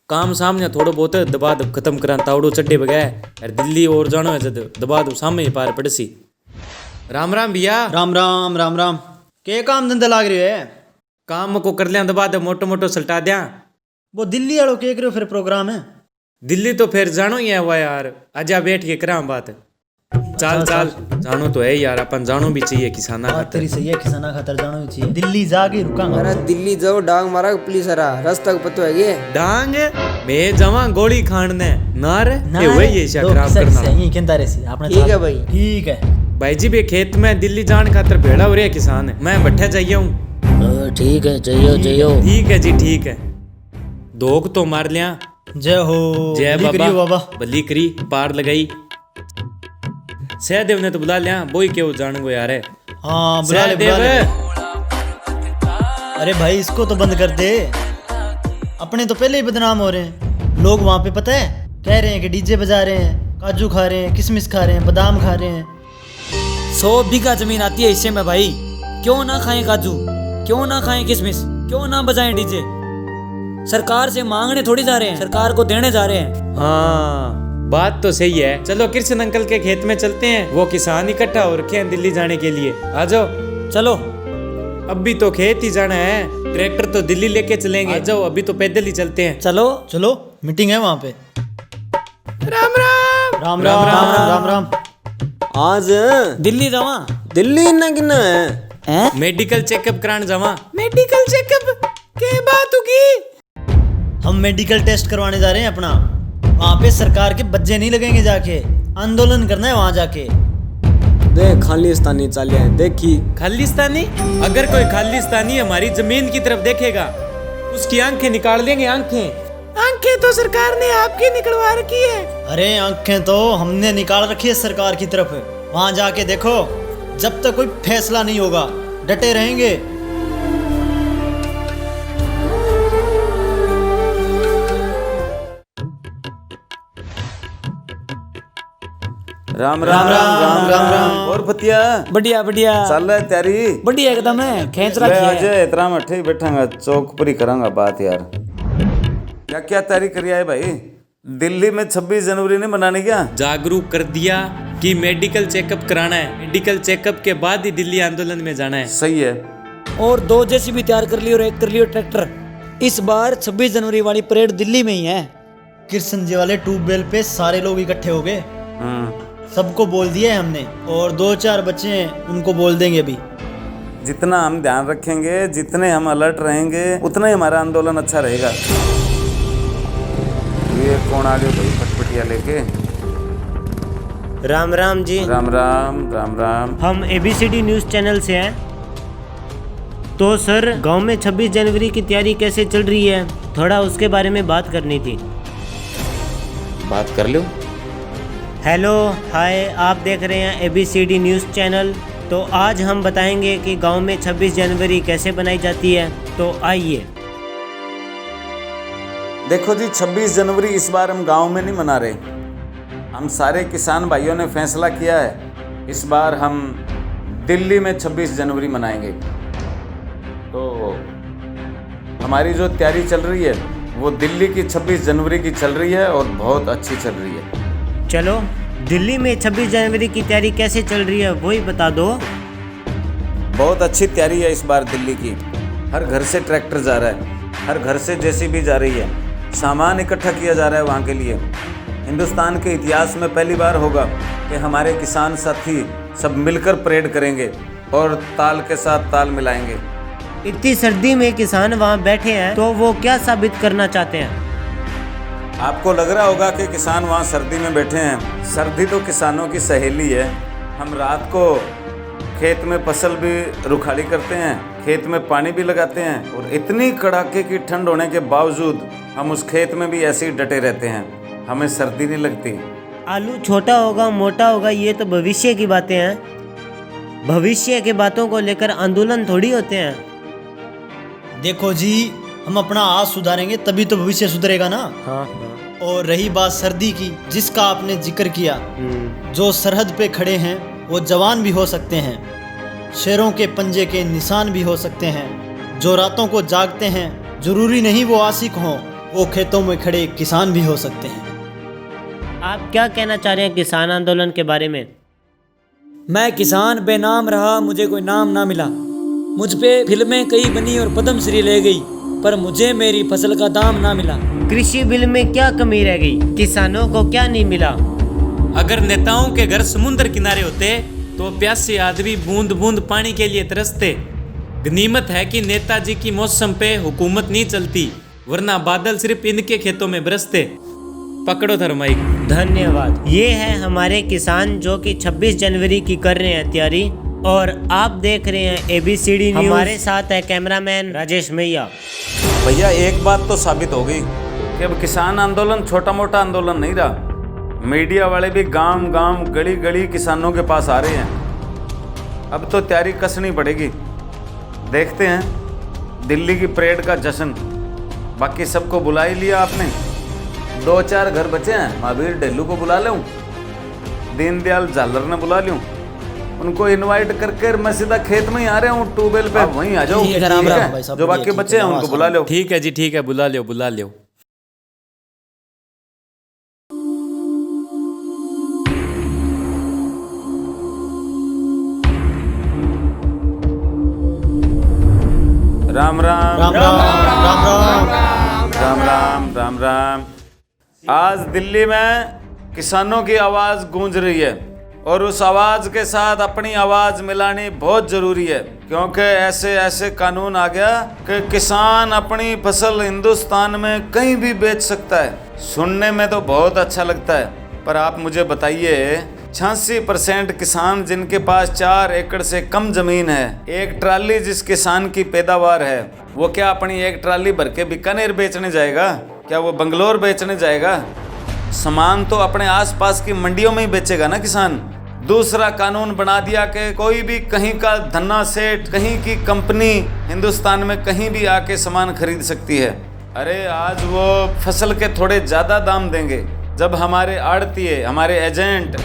काम सामने थोड़ा बहुत दबा दब खत्म करा तावड़ो चड्डे बगै यार दिल्ली और जानो है जद दबा दब सामने ही पार पड़सी। राम राम भैया। राम राम राम राम। के काम धंधा लाग रही है? काम को कर लिया दबा दब मोटो मोटो सल्टा दिया। वो दिल्ली वालों के करो फिर प्रोग्राम है। दिल्ली तो फिर जानो ही है हुआ यार, आजा बैठ के करा बात। चाल चाल जानो तो है यार, अपन जानो भी चाहिए किसाना बात तेरी सही है, किसाना खातर जानो ही चाहिए। दिल्ली जाके रुकांगा। अरे दिल्ली जाओ डांग मारा पुलिस हरा रास्ता को पतो है ये डांग मैं जमा गोली खाने नार ये वही ऐसा खराब करना सही कहता रे आपने। ठीक है भाई, ठीक है भाई जी भी खेत में दिल्ली जान खातर भेड़ा हो रहा है किसान है, मैं भट्ठे चाहिए हूँ। ठीक है जयो जयो। ठीक है जी ठीक है। धोख तो मार लिया। जय हो जय बाबा। बली करी पार लगाई। सहदेव ने तो बुला लिया, वो ही क्यों जान वो यार है। हाँ बुला ले। अरे भाई इसको तो बंद कर दे, अपने तो पहले ही बदनाम हो रहे हैं। लोग वहाँ पे पता है कह रहे हैं कि डीजे बजा रहे हैं, काजू खा रहे हैं, किशमिश खा रहे हैं, बादाम खा रहे हैं। 100 बीघा जमीन आती है हिस्से में भाई, क्यों ना खाएं काजू, क्यों ना खाएं किशमिश, क्यों ना बजाएं डीजे। सरकार से मांगने थोड़ी जा रहे हैं, सरकार को देने जा रहे हैं। हाँ बात तो सही है। चलो कृष्ण अंकल के खेत में चलते हैं, वो किसान इकट्ठा हो रखे हैं दिल्ली जाने के लिए। आ जाओ चलो। अभी तो खेत ही जाना है, ट्रैक्टर तो दिल्ली लेके चलेंगे। आ जाओ अभी तो पैदल ही चलते हैं। चलो चलो मीटिंग है वहाँ पे। राम राम राम राम राम राम। आज दिल्ली जावा। दिल्ली ना किना है मेडिकल चेकअप कराने जावा। मेडिकल चेकअप के बात होगी। हम मेडिकल टेस्ट करवाने जा रहे हैं अपना। वहाँ पे सरकार के बच्चे नहीं लगेंगे, जाके आंदोलन करना है वहाँ जाके। देख खालिस्तानी चालिया है देखी। खालिस्तानी? अगर कोई खालिस्तानी हमारी जमीन की तरफ देखेगा उसकी आंखें निकाल देंगे। आंखें तो सरकार ने आपकी निकलवा रखी है। अरे आंखें तो हमने निकाल रखी है सरकार की तरफ। वहाँ जाके देखो, जब तक कोई फैसला नहीं होगा डटे रहेंगे। राम राम राम राम राम। और फतिया बढ़िया बढ़िया चल रहा है तैयारी? बढ़िया एकदम है, खेच मैं रखी है। अजय इतना मठे ही बैठांगा, चौक पर ही करांगा बात यार। क्या क्या तैयारी करी है भाई? दिल्ली में 26 जनवरी नहीं मनानी क्या? जागरूक कर दिया कि मेडिकल चेकअप कराना है, मेडिकल चेकअप के बाद ही दिल्ली आंदोलन में जाना है। सही है। और 2 जेसीबी तैयार कर ली और 1 कर लियो ट्रैक्टर। इस बार 26 जनवरी वाली परेड दिल्ली में ही है। कृष्ण जी वाले ट्यूबवेल पे सारे लोग इकट्ठे हो गए, सबको बोल दिया है हमने। और 2-4 बच्चे हैं उनको बोल देंगे अभी। जितना हम ध्यान रखेंगे, जितने हम अलर्ट रहेंगे, उतना ही हमारा आंदोलन अच्छा रहेगा। ये कौन आ गए भाई फटफटिया लेके? राम राम जी। राम राम राम राम। हम ABCD न्यूज़ चैनल से हैं। तो सर गांव में 26 जनवरी की तैयारी कैसे चल रही है, थोड़ा उसके बारे में बात करनी थी। बात कर लो। हेलो हाय, आप देख रहे हैं ABCD न्यूज़ चैनल। तो आज हम बताएंगे कि गांव में 26 जनवरी कैसे बनाई जाती है। तो आइए। देखो जी, 26 जनवरी इस बार हम गांव में नहीं मना रहे। हम सारे किसान भाइयों ने फैसला किया है इस बार हम दिल्ली में 26 जनवरी मनाएंगे। तो हमारी जो तैयारी चल रही है वो दिल्ली की 26 जनवरी की चल रही है और बहुत अच्छी चल रही है। चलो दिल्ली में 26 जनवरी की तैयारी कैसे चल रही है वही बता दो। बहुत अच्छी तैयारी है इस बार दिल्ली की। हर घर से ट्रैक्टर जा रहा है, हर घर से जेसीबी जा रही है, सामान इकट्ठा किया जा रहा है वहाँ के लिए। हिंदुस्तान के इतिहास में पहली बार होगा कि हमारे किसान साथी सब मिलकर परेड करेंगे और ताल के साथ ताल मिलाएंगे। इतनी सर्दी में किसान वहाँ बैठे हैं तो वो क्या साबित करना चाहते हैं? आपको लग रहा होगा कि किसान वहाँ सर्दी में बैठे हैं। सर्दी तो किसानों की सहेली है। हम रात को खेत में फसल भी रुखाड़ी करते हैं, खेत में पानी भी लगाते हैं और इतनी कड़ाके की ठंड होने के बावजूद हम उस खेत में भी ऐसे ही डटे रहते हैं। हमें सर्दी नहीं लगती। आलू छोटा होगा मोटा होगा ये तो भविष्य की बातें हैं। भविष्य की बातों को लेकर आंदोलन थोड़ी होते हैं। देखो जी, हम अपना आज सुधारेंगे तभी तो भविष्य सुधरेगा ना। हाँ। और रही बात सर्दी की, जिसका आपने जिक्र किया, जो सरहद पे खड़े हैं वो जवान भी हो सकते हैं, शेरों के पंजे के निशान भी हो सकते हैं। जो रातों को जागते हैं जरूरी नहीं वो आशिक हों, वो खेतों में खड़े किसान भी हो सकते हैं। आप क्या कहना चाह रहे हैं किसान आंदोलन के बारे में? मैं किसान बेनाम रहा, मुझे कोई नाम ना मिला। मुझ पे फिल्में कई बनी और पद्मश्री ले गई, पर मुझे मेरी फसल का दाम ना मिला। कृषि बिल में क्या कमी रह गई? किसानों को क्या नहीं मिला? अगर नेताओं के घर समुद्र किनारे होते तो प्यासे आदमी बूंद बूंद पानी के लिए तरसते। गनीमत है कि नेताजी की मौसम पे हुकूमत नहीं चलती, वरना बादल सिर्फ इनके खेतों में बरसते। पकड़ो थर्माइक। धन्यवाद। ये है हमारे किसान जो कि 26 जनवरी की कर रहे हैं तैयारी, और आप देख रहे हैं ABCD न्यूज़। हमारे साथ है कैमरामैन राजेश मैया। भैया एक बात तो साबित हो गई कि अब किसान आंदोलन छोटा मोटा आंदोलन नहीं रहा। मीडिया वाले भी गांव गांव गली गली किसानों के पास आ रहे हैं। अब तो तैयारी कसनी पड़ेगी। देखते हैं दिल्ली की परेड का जश्न। बाकी सबको बुला ही लिया आपने, 2-4 घर बचे हैं। महावीर डेल्लू को बुला लूँ, दीनदयाल झालर ने बुला लूँ, उनको इनवाइट करके मैं सीधा खेत में ही आ रहा हूँ ट्यूबवेल पे, वहीं आ जाओ। ठीक है, राम राम भाई साहब, जो बाकी बच्चे हैं उनको बुला लो। ठीक है जी, ठीक है, बुला लो बुला लो। राम राम राम राम राम राम। राम राम राम राम। आज दिल्ली में किसानों की आवाज गूंज रही है, और उस आवाज के साथ अपनी आवाज मिलानी बहुत जरूरी है, क्योंकि ऐसे ऐसे कानून आ गया कि किसान अपनी फसल हिंदुस्तान में कहीं भी बेच सकता है। सुनने में तो बहुत अच्छा लगता है, पर आप मुझे बताइए 86% किसान जिनके पास 4 एकड़ से कम जमीन है, एक ट्राली जिस किसान की पैदावार है, वो क्या अपनी एक ट्राली भर के बीकानेर बेचने जाएगा? क्या वो बंगलोर बेचने जाएगा? सामान तो अपने आसपास की मंडियों में ही बेचेगा ना किसान। दूसरा कानून बना दिया कि कोई भी कहीं का धन्ना सेठ, कहीं की कंपनी हिंदुस्तान में कहीं भी आके सामान खरीद सकती है। अरे आज वो फसल के थोड़े ज़्यादा दाम देंगे जब हमारे आड़तीये, हमारे एजेंट,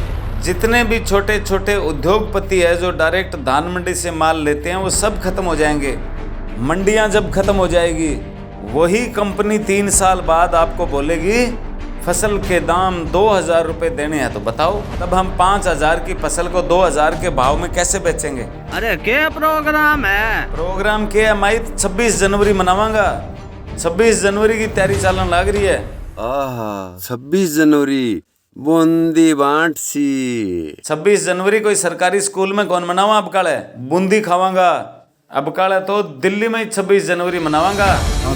जितने भी छोटे छोटे उद्योगपति है जो डायरेक्ट धान मंडी से माल लेते हैं, वो सब खत्म हो जाएंगे। मंडियां जब खत्म हो जाएगी, वही कंपनी 3 साल बाद आपको बोलेगी फसल के दाम 2000 रुपये देने हैं, तो बताओ तब हम 5000 की फसल को 2000 के भाव में कैसे बेचेंगे? अरे क्या प्रोग्राम है? प्रोग्राम क्या है माई? 26 जनवरी मनावांगा। 26 जनवरी की तैयारी चलन लग रही है। आहा 26 जनवरी बूंदी बांट सी। 26 जनवरी कोई सरकारी स्कूल में कौन मनावा? अब काल है बूंदी खावांगा। अब काल है तो दिल्ली में ही 26 जनवरी मनावांगा।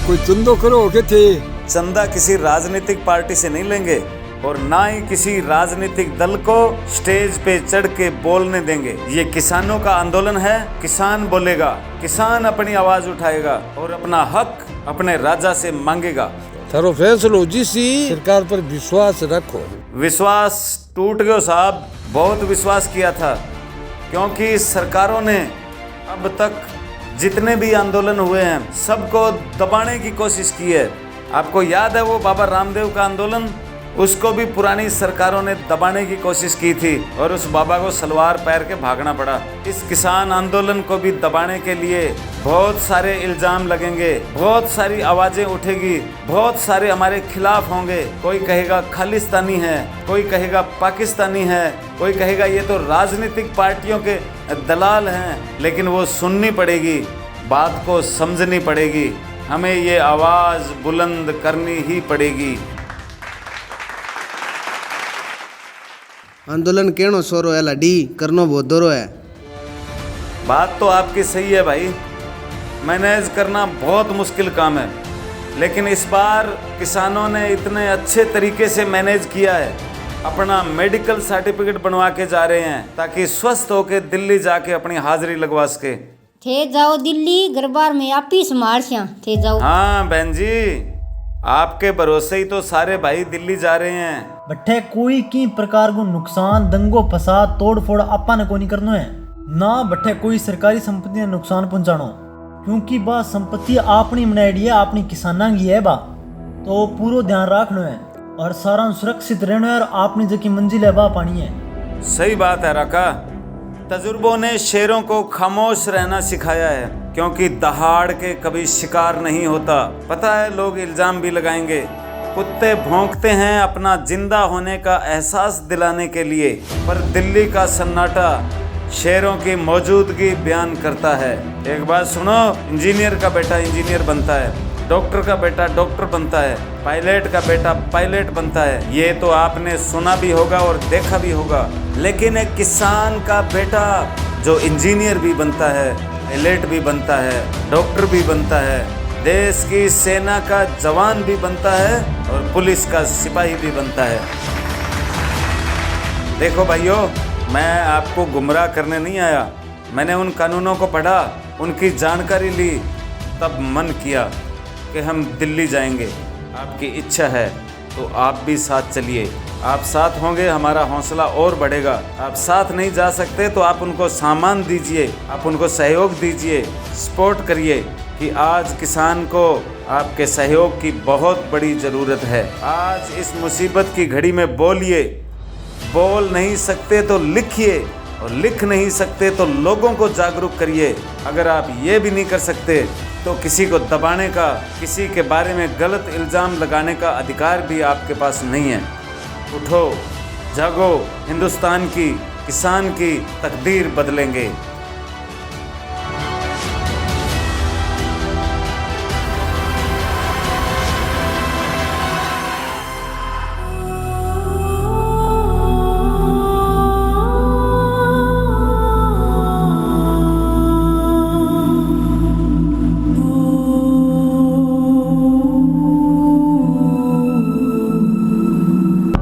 कोई चंदो करो के थे। चंदा किसी राजनीतिक पार्टी से नहीं लेंगे, और ना ही किसी राजनीतिक दल को स्टेज पे चढ़ के बोलने देंगे। ये किसानों का आंदोलन है। किसान बोलेगा, किसान अपनी आवाज उठाएगा और अपना हक अपने राजा से मांगेगा। थारो फैसलो जिसी सरकार पर विश्वास रखो। विश्वास टूट गयो साहब, बहुत विश्वास किया था, क्योंकि सरकारों ने अब तक जितने भी आंदोलन हुए हैं सबको दबाने की कोशिश की है। आपको याद है वो बाबा रामदेव का आंदोलन? उसको भी पुरानी सरकारों ने दबाने की कोशिश की थी, और उस बाबा को सलवार पैर के भागना पड़ा। इस किसान आंदोलन को भी दबाने के लिए बहुत सारे इल्जाम लगेंगे, बहुत सारी आवाजें उठेगी, बहुत सारे हमारे खिलाफ होंगे। कोई कहेगा खालिस्तानी है, कोई कहेगा पाकिस्तानी है, कोई कहेगा ये तो राजनीतिक पार्टियों के दलाल हैं। लेकिन वो सुननी पड़ेगी, बात को समझनी पड़ेगी, हमें ये आवाज़ बुलंद करनी ही पड़ेगी। आंदोलन केनो सोरो है लाडी करनो बहुत दोरो है। बात तो आपकी सही है भाई, मैनेज करना बहुत मुश्किल काम है, लेकिन इस बार किसानों ने इतने अच्छे तरीके से मैनेज किया है। अपना मेडिकल सर्टिफिकेट बनवा के जा रहे हैं ताकि स्वस्थ होके दिल्ली जाके अपनी हाजिरी लगवा सके। थे जाओ दिल्ली, गरबार में आप ही संभाल थे जाओ। हाँ बहन जी, आपके भरोसे ही तो सारे भाई दिल्ली जा रहे हैं। बट्ठे कोई की प्रकार को नुकसान, दंगो फसाद, तोड़ फोड़ आपा ने को नहीं करनो है ना। बट्ठे कोई सरकारी संपत्ति ने नुकसान पहुंचानो, क्योंकि बा संपत्ति आपनी बनाई है, अपनी किसाना की है बा, तो पूरा ध्यान रखना है और सारा सुरक्षित रहना है, और आपनी जकी मंजिल है बा पानी है। सही बात है राका, तजुर्बों ने शेरों को खामोश रहना सिखाया है, क्योंकि दहाड़ के कभी शिकार नहीं होता। पता है लोग इल्जाम भी लगाएंगे, कुत्ते भौंकते हैं अपना जिंदा होने का एहसास दिलाने के लिए, पर दिल्ली का सन्नाटा शेरों की मौजूदगी बयान करता है। एक बात सुनो, इंजीनियर का बेटा इंजीनियर बनता है, डॉक्टर का बेटा डॉक्टर बनता है, पायलट का बेटा पायलट बनता है। ये तो आपने सुना भी होगा और देखा भी होगा। लेकिन एक किसान का बेटा जो इंजीनियर भी बनता है, पायलट भी बनता है, डॉक्टर भी बनता है, देश की सेना का जवान भी बनता है और पुलिस का सिपाही भी बनता है। देखो भाइयों, मैं आपको गुमराह करने नहीं आया। मैंने उन कानूनों को पढ़ा, उनकी जानकारी ली, तब मन किया कि हम दिल्ली जाएंगे। आपकी इच्छा है तो आप भी साथ चलिए। आप साथ होंगे, हमारा हौसला और बढ़ेगा। आप साथ नहीं जा सकते तो आप उनको सामान दीजिए, आप उनको सहयोग दीजिए, सपोर्ट करिए कि आज किसान को आपके सहयोग की बहुत बड़ी ज़रूरत है। आज इस मुसीबत की घड़ी में बोलिए, बोल नहीं सकते तो लिखिए, और लिख नहीं सकते तो लोगों को जागरूक करिए। अगर आप ये भी नहीं कर सकते तो किसी को दबाने का, किसी के बारे में गलत इल्ज़ाम लगाने का अधिकार भी आपके पास नहीं है। उठो, जागो, हिंदुस्तान की, किसान की तकदीर बदलेंगे।